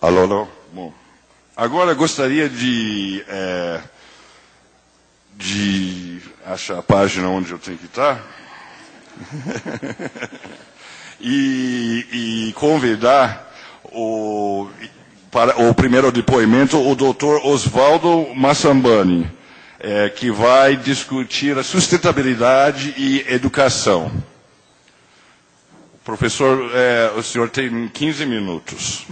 Alô, alô. Bom, agora gostaria de achar a página onde eu tenho que estar e convidar para o primeiro depoimento o Dr. Osvaldo Massambani, que vai discutir a sustentabilidade e educação. Professor, o senhor tem 15 minutos.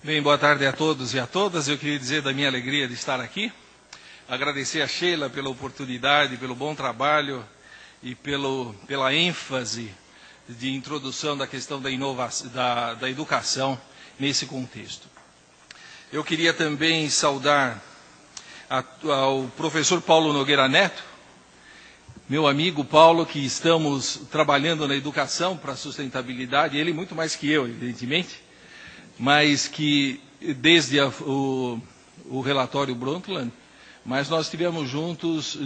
Bem, boa tarde a todos e a todas. Eu queria dizer da minha alegria de estar aqui. Agradecer a Sheila pela oportunidade, pelo bom trabalho e pela ênfase de introdução da questão da inovação, da educação nesse contexto. Eu queria também saudar ao professor Paulo Nogueira Neto, meu amigo Paulo, que estamos trabalhando na educação para a sustentabilidade, ele muito mais que eu, evidentemente, mas que desde o relatório Brundtland, mas nós estivemos juntos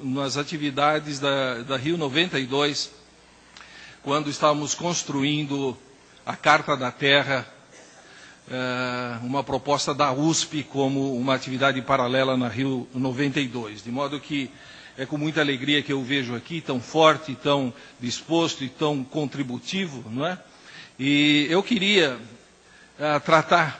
nas atividades da Rio 92, quando estávamos construindo a Carta da Terra, uma proposta da USP como uma atividade paralela na Rio 92. De modo que é com muita alegria que eu vejo aqui, tão forte, tão disposto e tão contributivo, não é? E eu queria tratar,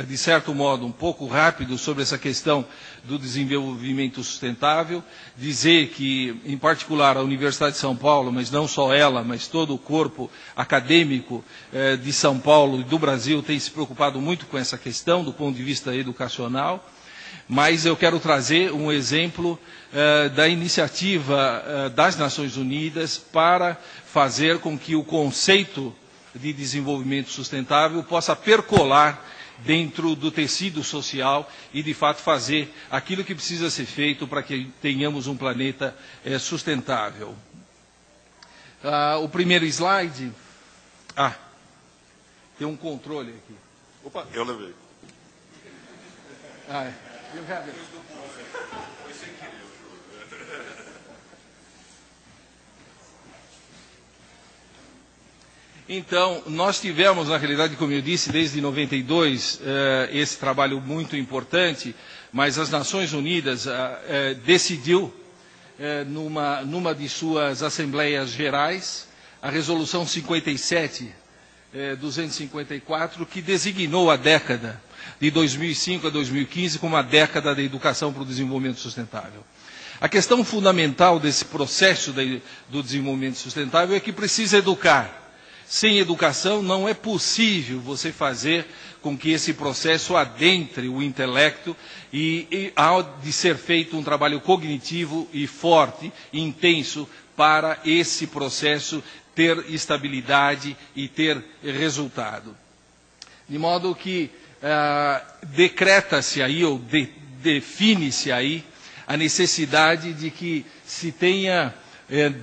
de certo modo, um pouco rápido sobre essa questão do desenvolvimento sustentável, dizer que, em particular, a Universidade de São Paulo, mas não só ela, mas todo o corpo acadêmico de São Paulo e do Brasil tem se preocupado muito com essa questão, do ponto de vista educacional, mas eu quero trazer um exemplo da iniciativa das Nações Unidas para fazer com que o conceito de desenvolvimento sustentável possa percolar dentro do tecido social e, de fato, fazer aquilo que precisa ser feito para que tenhamos um planeta sustentável. O primeiro slide... tem um controle aqui. Opa, eu levei. You have it. Então, nós tivemos, na realidade, como eu disse, desde 92, esse trabalho muito importante, mas as Nações Unidas decidiu, numa de suas Assembleias Gerais, a Resolução 57-254, que designou a década de 2005 a 2015 como a década da educação para o desenvolvimento sustentável. A questão fundamental desse processo do desenvolvimento sustentável é que precisa educar. Sem educação não é possível você fazer com que esse processo adentre o intelecto e há de ser feito um trabalho cognitivo e forte, intenso, para esse processo ter estabilidade e ter resultado. De modo que decreta-se aí, ou define-se aí, a necessidade de que se tenha,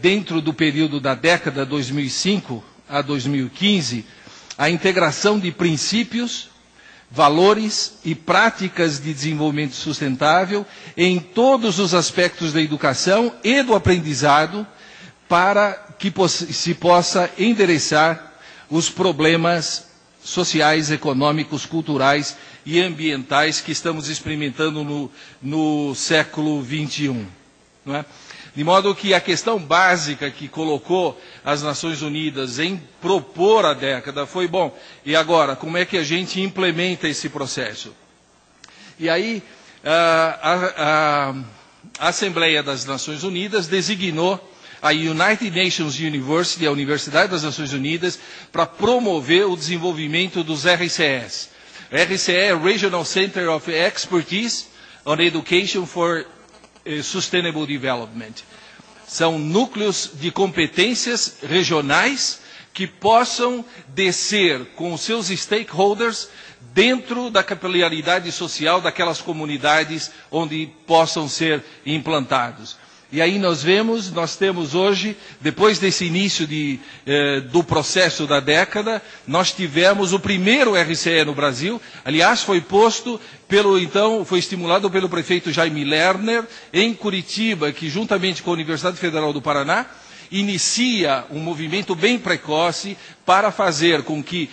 dentro do período da década 2005 a 2015, a integração de princípios, valores e práticas de desenvolvimento sustentável em todos os aspectos da educação e do aprendizado, para que se possa endereçar os problemas sociais, econômicos, culturais e ambientais que estamos experimentando no século XXI. Não é? De modo que a questão básica que colocou as Nações Unidas em propor a década foi, bom, e agora, como é que a gente implementa esse processo? E aí, a Assembleia das Nações Unidas designou a United Nations University, a Universidade das Nações Unidas, para promover o desenvolvimento dos RCEs. RCE é Regional Center of Expertise on Education for Sustainable Development. São núcleos de competências regionais que possam descer com os seus stakeholders dentro da capilaridade social daquelas comunidades onde possam ser implantados. E aí nós temos hoje, depois desse início do processo da década, nós tivemos o primeiro RCE no Brasil. Aliás, foi estimulado pelo prefeito Jaime Lerner, em Curitiba, que juntamente com a Universidade Federal do Paraná, inicia um movimento bem precoce para fazer com que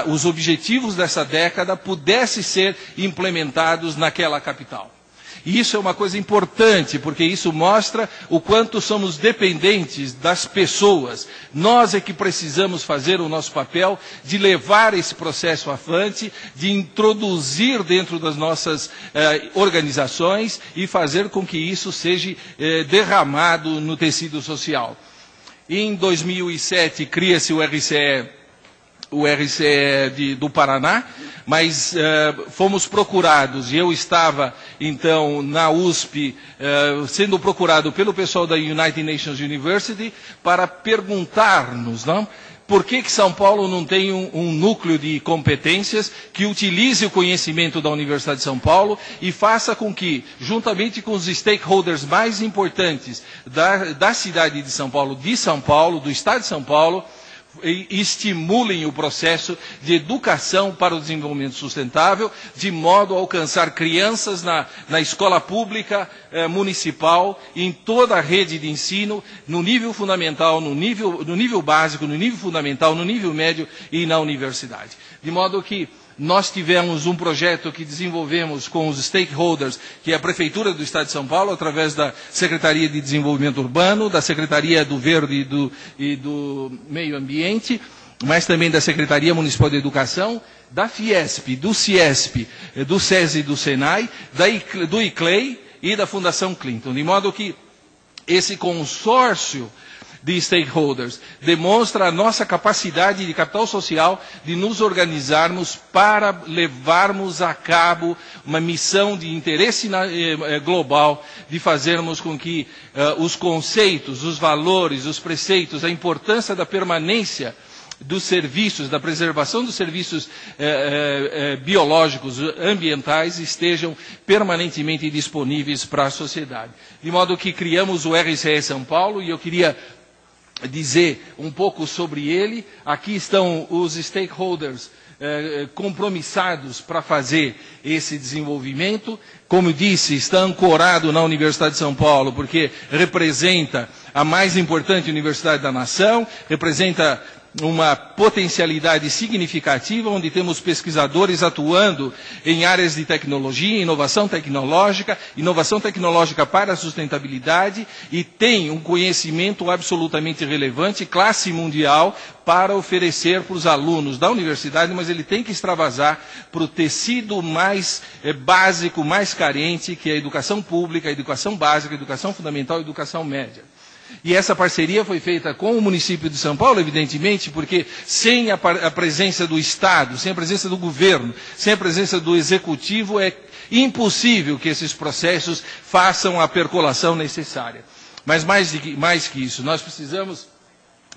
os objetivos dessa década pudessem ser implementados naquela capital. E isso é uma coisa importante, porque isso mostra o quanto somos dependentes das pessoas. Nós é que precisamos fazer o nosso papel de levar esse processo avante, de introduzir dentro das nossas organizações e fazer com que isso seja derramado no tecido social. Em 2007, cria-se o RCE do Paraná, mas fomos procurados, e eu estava, então, na USP, sendo procurado pelo pessoal da United Nations University, para perguntar-nos, não? Por que São Paulo não tem um núcleo de competências que utilize o conhecimento da Universidade de São Paulo e faça com que, juntamente com os stakeholders mais importantes da cidade de São Paulo, do Estado de São Paulo, estimulem o processo de educação para o desenvolvimento sustentável, de modo a alcançar crianças na escola pública municipal, em toda a rede de ensino, no nível fundamental, no nível básico, no nível fundamental, no nível médio e na universidade. De modo que nós tivemos um projeto que desenvolvemos com os stakeholders, que é a Prefeitura do Estado de São Paulo, através da Secretaria de Desenvolvimento Urbano, da Secretaria do Verde e do Meio Ambiente, mas também da Secretaria Municipal de Educação, da Fiesp, do Ciesp, do SESI e do Senai, do ICLEI e da Fundação Clinton. De modo que esse consórcio de stakeholders demonstra a nossa capacidade de capital social de nos organizarmos para levarmos a cabo uma missão de interesse global, de fazermos com que os conceitos, os valores, os preceitos, a importância da permanência dos serviços, da preservação dos serviços biológicos, ambientais, estejam permanentemente disponíveis para a sociedade. De modo que criamos o RCE São Paulo, e eu queria dizer um pouco sobre ele. Aqui estão os stakeholders compromissados para fazer esse desenvolvimento. Como eu disse, está ancorado na Universidade de São Paulo, porque representa a mais importante universidade da nação, representa uma potencialidade significativa, onde temos pesquisadores atuando em áreas de tecnologia, inovação tecnológica para a sustentabilidade, e tem um conhecimento absolutamente relevante, classe mundial, para oferecer para os alunos da universidade, mas ele tem que extravasar para o tecido mais básico, mais carente, que é a educação pública, a educação básica, a educação fundamental e a educação média. E essa parceria foi feita com o município de São Paulo, evidentemente, porque sem a presença do Estado, sem a presença do governo, sem a presença do executivo, é impossível que esses processos façam a percolação necessária. Mas mais que isso, nós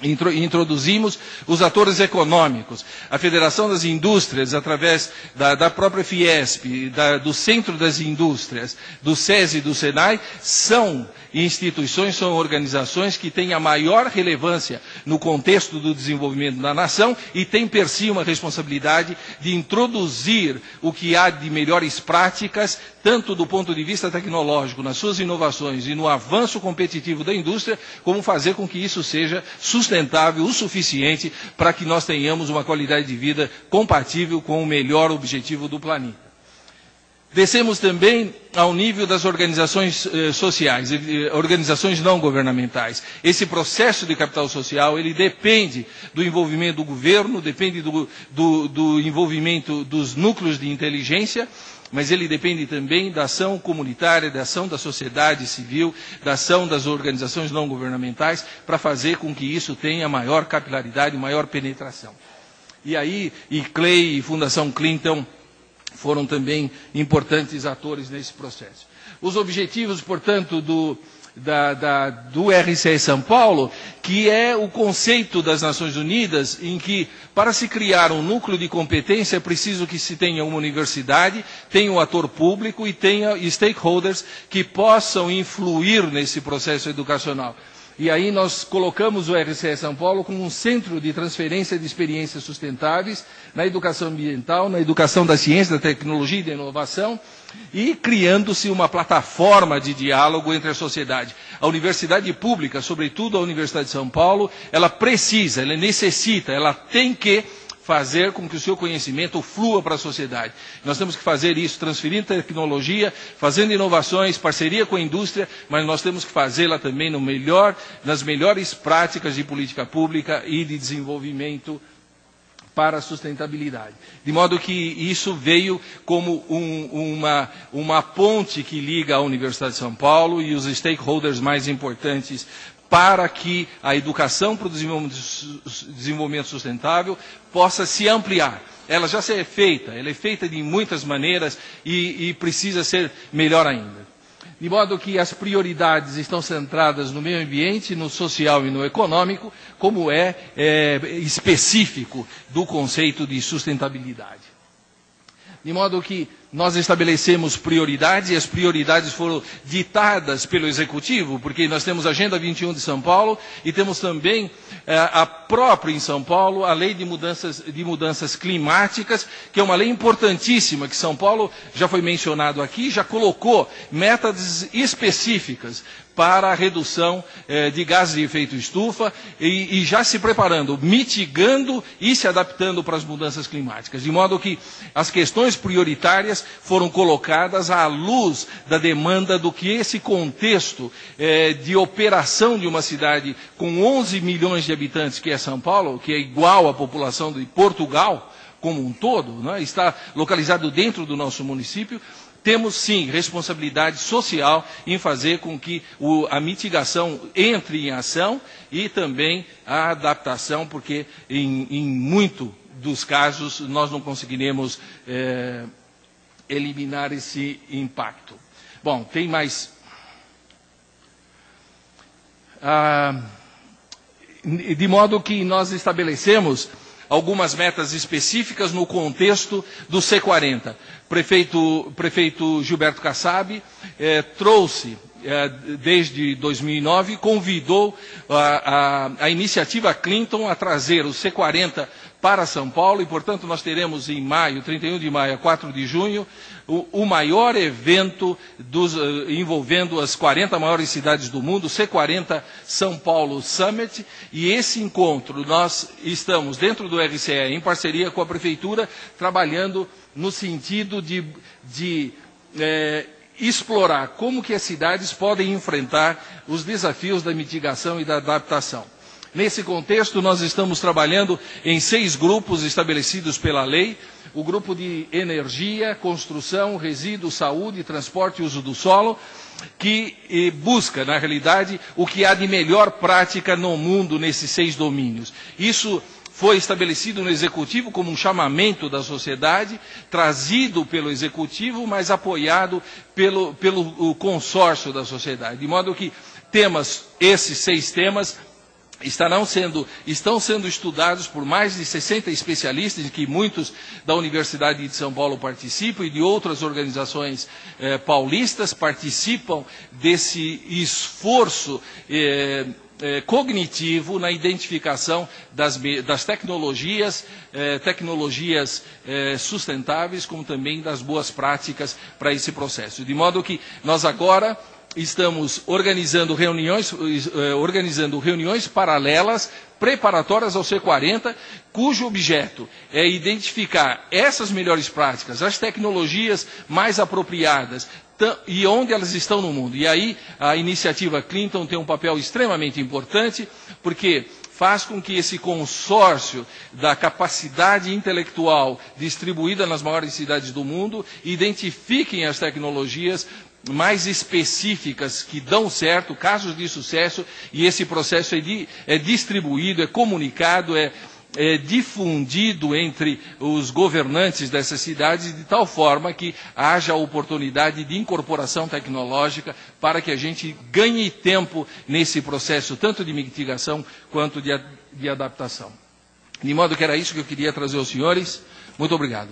introduzimos os atores econômicos. A Federação das Indústrias, através da própria Fiesp, do Centro das Indústrias, do SESI e do Senai, são instituições, são organizações que têm a maior relevância no contexto do desenvolvimento da nação e têm per si uma responsabilidade de introduzir o que há de melhores práticas, tanto do ponto de vista tecnológico, nas suas inovações e no avanço competitivo da indústria, como fazer com que isso seja sustentável o suficiente para que nós tenhamos uma qualidade de vida compatível com o melhor objetivo do planeta. Descemos também ao nível das organizações sociais, organizações não governamentais. Esse processo de capital social, ele depende do envolvimento do governo, depende do envolvimento dos núcleos de inteligência, mas ele depende também da ação comunitária, da ação da sociedade civil, da ação das organizações não governamentais, para fazer com que isso tenha maior capilaridade, maior penetração. E aí, ICLEI e Fundação Clinton foram também importantes atores nesse processo. Os objetivos, portanto, do RCE São Paulo, que é o conceito das Nações Unidas, em que, para se criar um núcleo de competência, é preciso que se tenha uma universidade, tenha um ator público e tenha stakeholders que possam influir nesse processo educacional. E aí nós colocamos o RCE São Paulo como um centro de transferência de experiências sustentáveis na educação ambiental, na educação da ciência, da tecnologia e da inovação, e criando-se uma plataforma de diálogo entre a sociedade. A universidade pública, sobretudo a Universidade de São Paulo, ela precisa, ela necessita, ela tem que fazer com que o seu conhecimento flua para a sociedade. Nós temos que fazer isso transferindo tecnologia, fazendo inovações, parceria com a indústria, mas nós temos que fazê-la também nas melhores práticas de política pública e de desenvolvimento para a sustentabilidade. De modo que isso veio como uma ponte que liga a Universidade de São Paulo e os stakeholders mais importantes para que a educação para o desenvolvimento sustentável possa se ampliar. Ela já é feita, ela é feita de muitas maneiras e precisa ser melhor ainda. De modo que as prioridades estão centradas no meio ambiente, no social e no econômico, como é específico do conceito de sustentabilidade. De modo que nós estabelecemos prioridades, e as prioridades foram ditadas pelo Executivo, porque nós temos a Agenda 21 de São Paulo, e temos também a própria em São Paulo, a Lei de Mudanças Climáticas, que é uma lei importantíssima, que São Paulo, já foi mencionado aqui, já colocou metas específicas para a redução de gases de efeito estufa e já se preparando, mitigando e se adaptando para as mudanças climáticas. De modo que as questões prioritárias foram colocadas à luz da demanda do que esse contexto de operação de uma cidade com 11 milhões de habitantes, que é São Paulo, que é igual à população de Portugal como um todo, né, está localizado dentro do nosso município. Temos, sim, responsabilidade social em fazer com que a mitigação entre em ação e também a adaptação, porque em muito dos casos nós não conseguiremos eliminar esse impacto. Bom, tem mais. De modo que nós estabelecemos algumas metas específicas no contexto do C40. Prefeito Gilberto Kassab trouxe, desde 2009, convidou a iniciativa Clinton a trazer o C40 para São Paulo, e, portanto, nós teremos em maio, 31 de maio a 4 de junho, o maior evento envolvendo as 40 maiores cidades do mundo, o C40 São Paulo Summit, e esse encontro nós estamos, dentro do RCE, em parceria com a Prefeitura, trabalhando no sentido de explorar como que as cidades podem enfrentar os desafios da mitigação e da adaptação. Nesse contexto, nós estamos trabalhando em 6 grupos estabelecidos pela lei: o grupo de energia, construção, resíduos, saúde, transporte e uso do solo, que busca, na realidade, o que há de melhor prática no mundo nesses 6 domínios. Isso foi estabelecido no Executivo como um chamamento da sociedade, trazido pelo Executivo, mas apoiado pelo consórcio da sociedade. De modo que esses 6 temas estão sendo estudados por mais de 60 especialistas, em que muitos da Universidade de São Paulo participam e de outras organizações paulistas participam desse esforço cognitivo na identificação das tecnologias sustentáveis, como também das boas práticas para esse processo. De modo que nós agora estamos organizando reuniões paralelas, preparatórias ao C40, cujo objeto é identificar essas melhores práticas, as tecnologias mais apropriadas e onde elas estão no mundo. E aí a iniciativa Clinton tem um papel extremamente importante, porque faz com que esse consórcio da capacidade intelectual distribuída nas maiores cidades do mundo identifiquem as tecnologias mais específicas que dão certo, casos de sucesso, e esse processo é distribuído, é comunicado, é difundido entre os governantes dessas cidades, de tal forma que haja a oportunidade de incorporação tecnológica para que a gente ganhe tempo nesse processo, tanto de mitigação quanto de adaptação. De modo que era isso que eu queria trazer aos senhores. Muito obrigado.